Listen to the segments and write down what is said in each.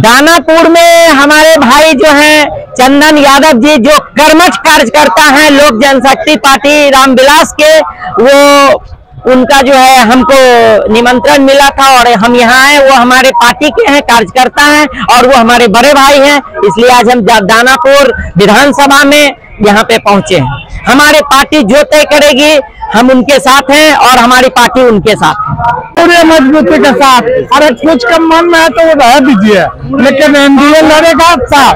दानापुर में हमारे भाई जो हैं चंदन यादव जी, जो कर्मठ कार्यकर्ता हैं लोक जनशक्ति पार्टी रामविलास के, वो उनका जो है हमको निमंत्रण मिला था और हम यहाँ आए। वो हमारे पार्टी के हैं, कार्यकर्ता हैं और वो हमारे बड़े भाई हैं, इसलिए आज हम दानापुर विधानसभा में यहाँ पे पहुंचे हैं। हमारे पार्टी जो तय करेगी हम उनके साथ हैं और हमारी पार्टी उनके साथ है, पूरे मजबूती के साथ। अरे कुछ कम मन में है तो वो रह दीजिए, लेकिन एनडीए लड़ेगा साथ।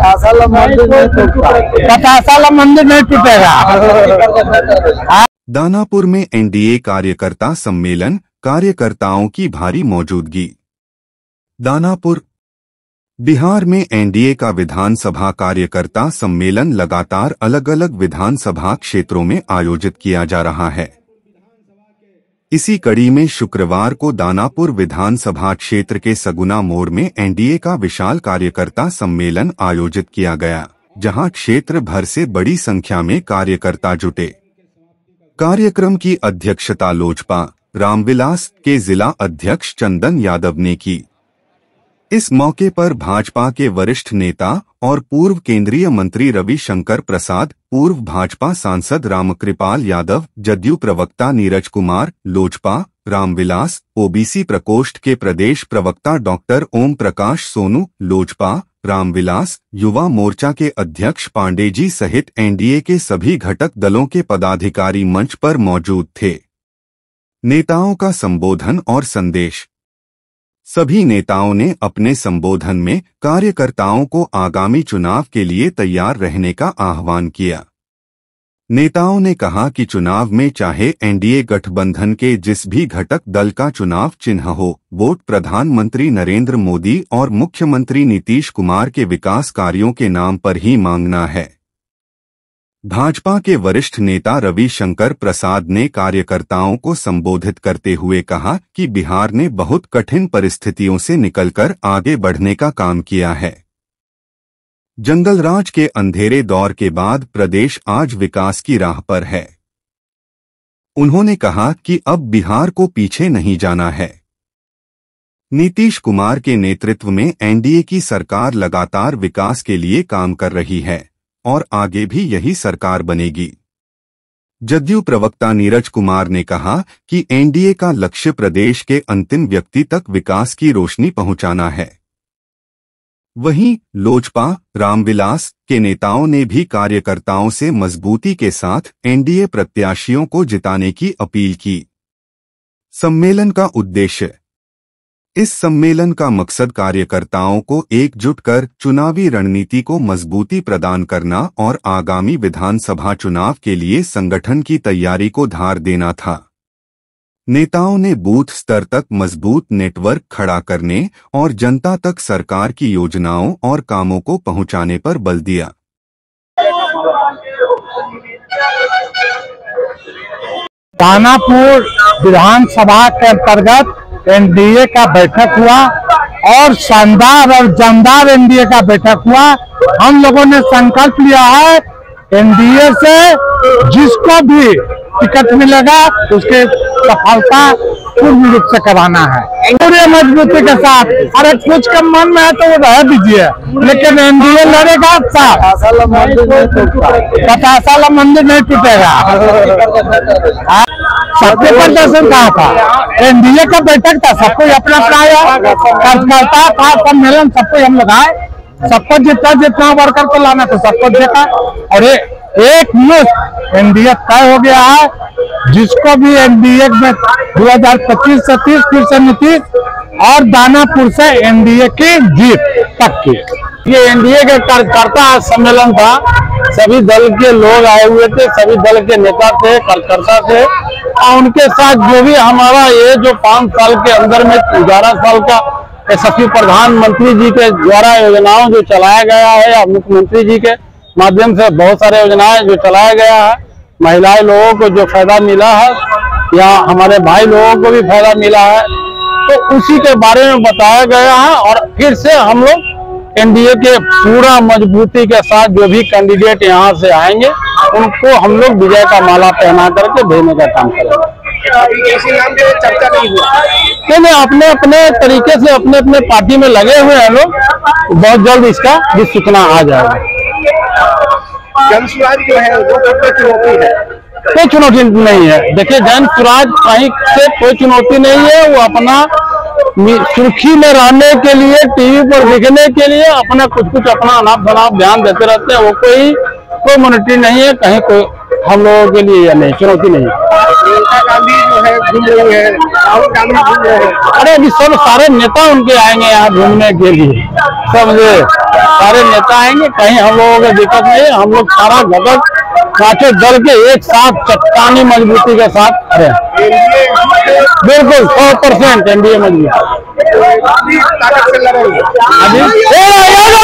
50 साल मंदिर नहीं टूटेगा। दानापुर में एनडीए कार्यकर्ता सम्मेलन, कार्यकर्ताओं की भारी मौजूदगी। दानापुर बिहार में एनडीए का विधानसभा कार्यकर्ता सम्मेलन लगातार अलग अलग विधानसभा क्षेत्रों में आयोजित किया जा रहा है। इसी कड़ी में शुक्रवार को दानापुर विधानसभा क्षेत्र के सगुना मोड़ में एनडीए का विशाल कार्यकर्ता सम्मेलन आयोजित किया गया, जहां क्षेत्र भर से बड़ी संख्या में कार्यकर्ता जुटे। कार्यक्रम की अध्यक्षता लोजपा रामविलास के जिला अध्यक्ष चंदन यादव ने की। इस मौके पर भाजपा के वरिष्ठ नेता और पूर्व केंद्रीय मंत्री रविशंकर प्रसाद, पूर्व भाजपा सांसद रामकृपाल यादव, जदयू प्रवक्ता नीरज कुमार, लोजपा रामविलास ओबीसी प्रकोष्ठ के प्रदेश प्रवक्ता डॉक्टर ओम प्रकाश सोनू, लोजपा रामविलास युवा मोर्चा के अध्यक्ष पांडे जी सहित एनडीए के सभी घटक दलों के पदाधिकारी मंच पर मौजूद थे। नेताओं का संबोधन और संदेश। सभी नेताओं ने अपने संबोधन में कार्यकर्ताओं को आगामी चुनाव के लिए तैयार रहने का आह्वान किया। नेताओं ने कहा कि चुनाव में चाहे एनडीए गठबंधन के जिस भी घटक दल का चुनाव चिन्ह हो, वोट प्रधानमंत्री नरेंद्र मोदी और मुख्यमंत्री नीतीश कुमार के विकास कार्यों के नाम पर ही मांगना है। भाजपा के वरिष्ठ नेता रविशंकर प्रसाद ने कार्यकर्ताओं को संबोधित करते हुए कहा कि बिहार ने बहुत कठिन परिस्थितियों से निकलकर आगे बढ़ने का काम किया है। जंगलराज के अंधेरे दौर के बाद प्रदेश आज विकास की राह पर है। उन्होंने कहा कि अब बिहार को पीछे नहीं जाना है। नीतीश कुमार के नेतृत्व में एनडीए की सरकार लगातार विकास के लिए काम कर रही है और आगे भी यही सरकार बनेगी। जदयू प्रवक्ता नीरज कुमार ने कहा कि एनडीए का लक्ष्य प्रदेश के अंतिम व्यक्ति तक विकास की रोशनी पहुंचाना है। वहीं लोजपा रामविलास के नेताओं ने भी कार्यकर्ताओं से मजबूती के साथ एनडीए प्रत्याशियों को जिताने की अपील की। सम्मेलन का उद्देश्य। इस सम्मेलन का मकसद कार्यकर्ताओं को एकजुट कर चुनावी रणनीति को मजबूती प्रदान करना और आगामी विधानसभा चुनाव के लिए संगठन की तैयारी को धार देना था। नेताओं ने बूथ स्तर तक मजबूत नेटवर्क खड़ा करने और जनता तक सरकार की योजनाओं और कामों को पहुंचाने पर बल दिया। दानापुर विधानसभा के अंतर्गत एनडीए का बैठक हुआ और शानदार और जानदार एनडीए का बैठक हुआ। हम लोगों ने संकल्प लिया है एनडीए से जिसको भी टिकट मिलेगा उसके सफलता पूर्ण रूप से कराना है, पूरे मजबूती के साथ। अरे कुछ कम मन में है तो वो रह दीजिए, लेकिन एनडीए लड़ेगा साथ। 50 साल मंदिर नहीं टूटेगा। सबके प्रदर्शन कहा था, एनडीए का बैठक था, सबको अपना अपना कार्यकर्ता था, सम्मेलन सबको हम लगाए, सबको जितना वर्कर को लाना था सबको देखा और एक मुश्त एनडीए तय हो गया है। जिसको भी एनडीए में 2025 से 30 फिर से नीतीश और दानापुर से एनडीए की जीत तक की। ये एनडीए के कार्यकर्ता सम्मेलन था, सभी दल के लोग आए हुए थे, सभी दल के नेता थे, कार्यकर्ता थे और उनके साथ जो भी हमारा ये जो 5 साल के अंदर में 11 साल का यशस्वी प्रधानमंत्री जी के द्वारा योजनाओं जो चलाया गया है या मुख्यमंत्री जी के माध्यम से बहुत सारे योजनाएं जो चलाया गया है, महिलाएं लोगों को जो फायदा मिला है या हमारे भाई लोगों को भी फायदा मिला है, तो उसी के बारे में बताया गया है। और फिर से हम लोग एनडीए के पूरा मजबूती के साथ जो भी कैंडिडेट यहाँ से आएंगे उनको हम लोग विजय का माला पहना करके भेजने का काम करेंगे। अभी इसी नाम पे चर्चा नहीं हुआ। नहीं, अपने अपने तरीके से अपने अपने पार्टी में लगे हुए हैं लोग। बहुत जल्द इसका भी सूचना आ जाएगा। जन स्वराज जो है वो कोई चुनौती है? कोई चुनौती नहीं है। देखिए, जन स्वराज कहीं से कोई चुनौती नहीं है। वो अपना सुर्खी में रहने के लिए, टीवी पर दिखने के लिए अपना कुछ अपना अनाप शनाप ध्यान देते रहते हैं। वो कोई मॉनिटरी नहीं है कहीं, कोई हम लोगों के लिए या नहीं, चुनौती नहीं है। प्रियंका गांधी जो है घूम रही है, राहुल गांधी घूम रहे हैं। अरे अभी सब सारे नेता उनके आएंगे यहाँ घूमने के लिए, समझे। सारे नेता आएंगे, कहीं हम लोगों को दिक्कत नहीं है। हम लोग सारा घटक पांचों दल के एक साथ चट्टानी मजबूती के साथ खड़े हैं। बिल्कुल 100% एनडीए मजबूत ताकत से लड़ेंगे।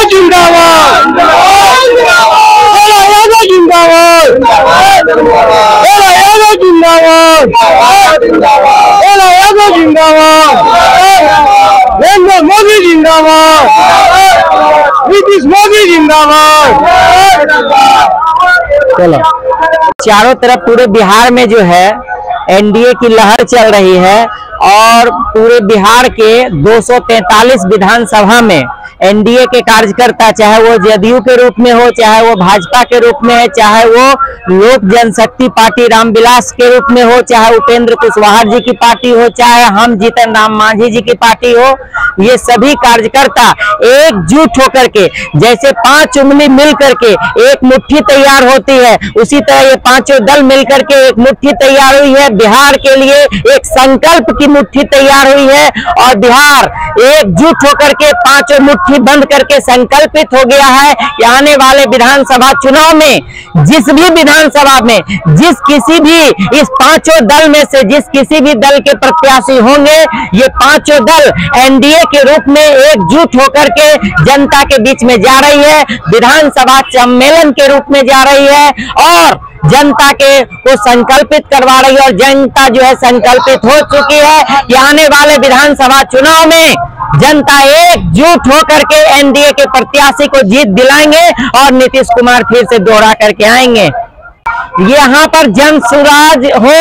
जिंदाबाद, जिंदाबाद, नरेंद्र मोदी जिंदाबाद, नीतीश मोदी जिंदाबाद। चलो, चारों तरफ पूरे बिहार में जो है एनडीए की लहर चल रही है और पूरे बिहार के 243 विधानसभा में एनडीए के कार्यकर्ता, चाहे वो जदयू के रूप में हो, चाहे वो भाजपा के रूप में है, चाहे वो लोक जनशक्ति पार्टी रामविलास के रूप में हो, चाहे उपेंद्र कुशवाहा जी की पार्टी हो, चाहे हम जीतन राम मांझी जी की पार्टी हो, ये सभी कार्यकर्ता एकजुट होकर के, जैसे 5 उंगली मिल करके एक मुट्ठी तैयार होती है, उसी तरह ये पांचों दल मिलकर के एक मुट्ठी तैयार हुई है। बिहार के लिए एक संकल्प की मुट्ठी तैयार हुई है और बिहार एकजुट होकर के पांचों मुट्ठी बंद करके संकल्पित हो गया है कि आने वाले विधानसभा चुनाव में जिस भी विधानसभा में जिस किसी भी इस पांचों दल में से जिस किसी भी दल के प्रत्याशी होंगे, ये पांचों दल एनडीए के रूप में एकजुट होकर के जनता के बीच में जा रही है, विधानसभा सम्मेलन के रूप में जा रही है और जनता के को संकल्पित करवा रही है। और जनता जो है संकल्पित हो चुकी है कि आने वाले विधानसभा चुनाव में जनता एकजुट होकर के एनडीए के प्रत्याशी को जीत दिलाएंगे और नीतीश कुमार फिर से दोहरा करके आएंगे। यहाँ पर जन स्वराज हो,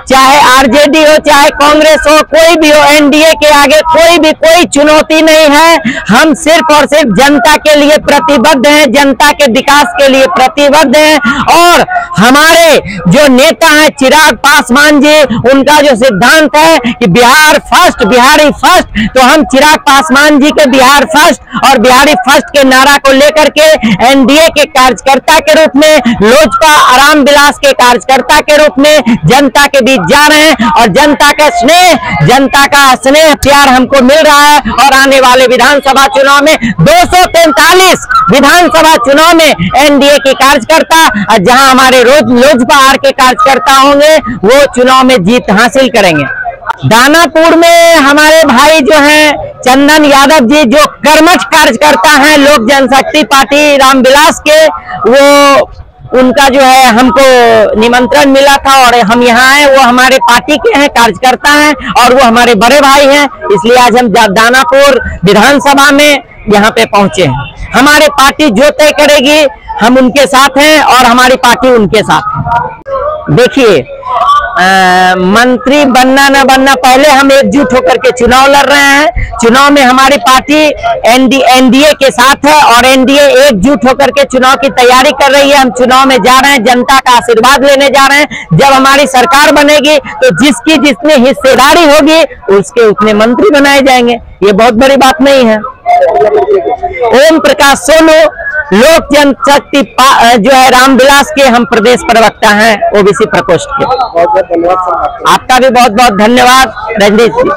चाहे आरजेडी हो, चाहे कांग्रेस हो, कोई भी हो, एनडीए के आगे कोई चुनौती नहीं है। हम सिर्फ और सिर्फ जनता के लिए प्रतिबद्ध हैं, जनता के विकास के लिए प्रतिबद्ध हैं। और हमारे जो नेता हैं चिराग पासवान जी, उनका जो सिद्धांत है कि बिहार फर्स्ट, बिहारी फर्स्ट, तो हम चिराग पासवान जी के बिहार फर्स्ट और बिहारी फर्स्ट के नारा को लेकर के एनडीए के कार्यकर्ता के रूप में, लोजपा रामविलास के कार्यकर्ता के रूप में जनता के बीच जा रहे हैं और जनता का स्नेह प्यार हमको मिल रहा है। और आने वाले विधानसभा चुनाव में 243 विधानसभा चुनाव में एनडीए के कार्यकर्ता, जहां हमारे लोजपा आर के कार्यकर्ता होंगे, वो चुनाव में जीत हासिल करेंगे। दानापुर में हमारे भाई जो हैं चंदन यादव जी, जो कर्मठ कार्यकर्ता हैं लोक जनशक्ति पार्टी रामविलास के, वो उनका जो है हमको निमंत्रण मिला था और हम यहाँ आए। वो हमारे पार्टी के हैं, कार्यकर्ता हैं और वो हमारे बड़े भाई हैं, इसलिए आज हम दानापुर विधानसभा में यहाँ पे पहुंचे हैं। हमारे पार्टी जो तय करेगी हम उनके साथ हैं और हमारी पार्टी उनके साथ है। देखिए, मंत्री बनना न बनना, पहले हम एकजुट होकर के चुनाव लड़ रहे हैं। चुनाव में हमारी पार्टी एनडीए के साथ है और एनडीए एकजुट होकर के चुनाव की तैयारी कर रही है। हम चुनाव में जा रहे हैं, जनता का आशीर्वाद लेने जा रहे हैं। जब हमारी सरकार बनेगी तो जिसकी जितनी हिस्सेदारी होगी उसके उतने मंत्री बनाए जाएंगे, ये बहुत बड़ी बात नहीं है। ओम प्रकाश सोनू, लोक जनशक्ति जो है रामविलास के हम प्रदेश प्रवक्ता हैं, ओबीसी प्रकोष्ठ के। बहुत बहुत धन्यवाद। आपका भी बहुत बहुत धन्यवाद रजनीश जी।